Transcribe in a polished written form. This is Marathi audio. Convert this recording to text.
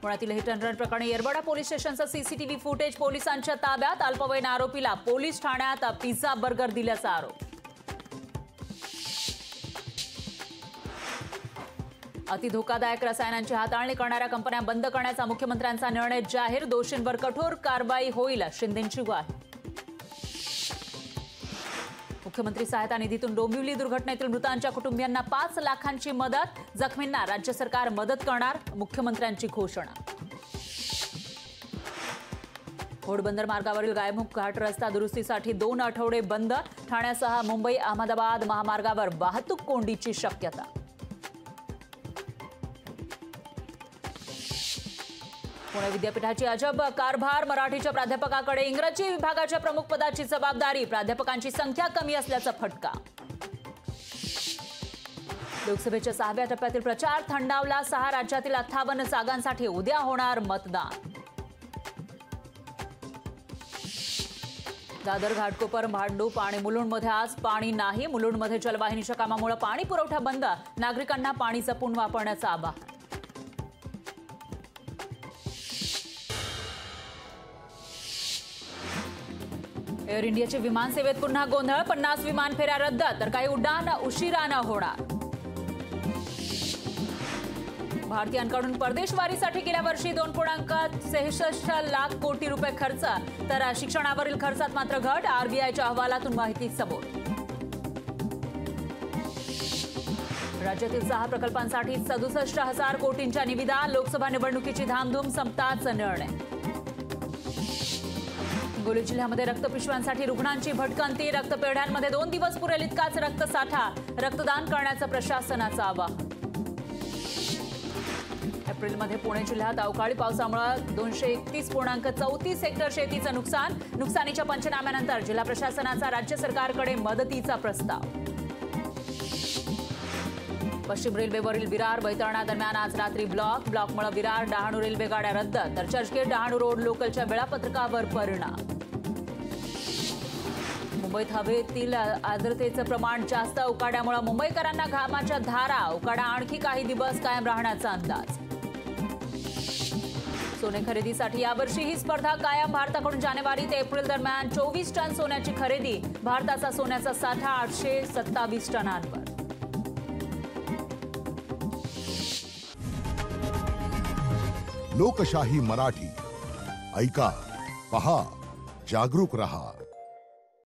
पुण्यातील हिट अँड रन प्रकरणी येरवडा पोलीस स्टेशनचं सीसीटीव्ही फुटेज पोलिसांच्या ताब्यात। अल्पवयीन आरोपीला पोलीस ठाण्यात पिझ्झा बर्गर दिल्याचा आरोप। अति धोकादायक रसायनांची हाताळणी करणाऱ्या कंपन्या बंद करण्याचा मुख्यमंत्र्यांचा निर्णय जाहीर। दोषींवर कठोर कारवाई होईल, शिंदेंची ग्वाही। मुख्यमंत्री सहायता निधीतून डोंबिवली दुर्घटनेतील मृतांच्या कुटुंबियांना 5 लाखांची मदत। जखमींना राज्य सरकार मदत करणार, मुख्यमंत्र्यांची घोषणा। घोडबंदर मार्गावरील गायमुख घाट रस्ता दुरुस्तीसाठी 2 आठवडे बंद। ठाण्यासह मुंबई अहमदाबाद महामार्गावर वाहतूक कोंडीची शक्यता। पुणे विद्यापीठाची अजब कारभार। मराठीच्या प्राध्यापकाकडे इंग्रजी विभागाच्या प्रमुख पदाची जबाबदारी। प्राध्यापकांची संख्या कमी असल्याचा फटका। लोकसभेच्या 6व्या टप्प्यातील प्रचार थंडावला। 6 राज्यातील 58 जागांसाठी उद्या होणार मतदान। दादर घाटकोपर भांडूप आणि मुलुंडमध्ये आज पाणी नाही। मुलुंडमध्ये जलवाहिनीच्या कामामुळे पाणी पुरवठा बंद। नागरिकांना पाणी जपून वापरण्याचं आवाहन। एअर इंडियाची विमान सेवेत पुन्हा गोंधळ। 50 विमान फेऱ्या रद्द, तर काही उड्डाण उशिरानं होणार। भारतीयांकडून परदेशवारीसाठी गेल्या वर्षी 2.66 लाख कोटी रुपये खर्च, तर शिक्षणावरील खर्चात मात्र घट। आरबीआयच्या अहवालातून माहिती समोर। राज्यातील 6 प्रकल्पांसाठी 67,000 कोटींच्या निविदा। लोकसभा निवडणुकीची धामधूम संपताच निर्णय। हिंगोली जिल्ह्यामध्ये रक्तपिशव्यांसाठी रुग्णांची भटकंती। रक्तपेढ्यांमध्ये 2 दिवस पुरेल इतकाच रक्तसाठा। रक्तदान करण्याचं प्रशासनाचं आवाहन। एप्रिलमध्ये पुणे जिल्ह्यात अवकाळी पावसामुळे 231.34 हेक्टर शेतीचं नुकसान। नुकसानीच्या पंचनाम्यानंतर जिल्हा प्रशासनाचा राज्य सरकारकडे मदतीचा प्रस्ताव। पश्चिम रेल्वेवरील विरार बैतरणा दरम्यान आज रात्री ब्लॉकमुळे विरार डहाणू रेल्वे गाड्या रद्द, तर चर्चगेट डहाणू रोड लोकलच्या वेळापत्रकावर परिणाम। मुंबईत हवेतील आर्द्रतेचं प्रमाण जास्त। उकाड्यामुळे मुंबईकरांना घामाच्या धारा। उकाडा आणखी काही दिवस कायम राहण्याचा अंदाज। सोने खरेदीसाठी यावर्षी ही स्पर्धा कायम। भारताकडून जानेवारी ते एप्रिल दरम्यान 24 टन सोन्याची खरेदी। भारताचा सोन्याचा साठा 827 टनांवर। लोकशाही मराठी ऐका, पहा, जागरूक रहा।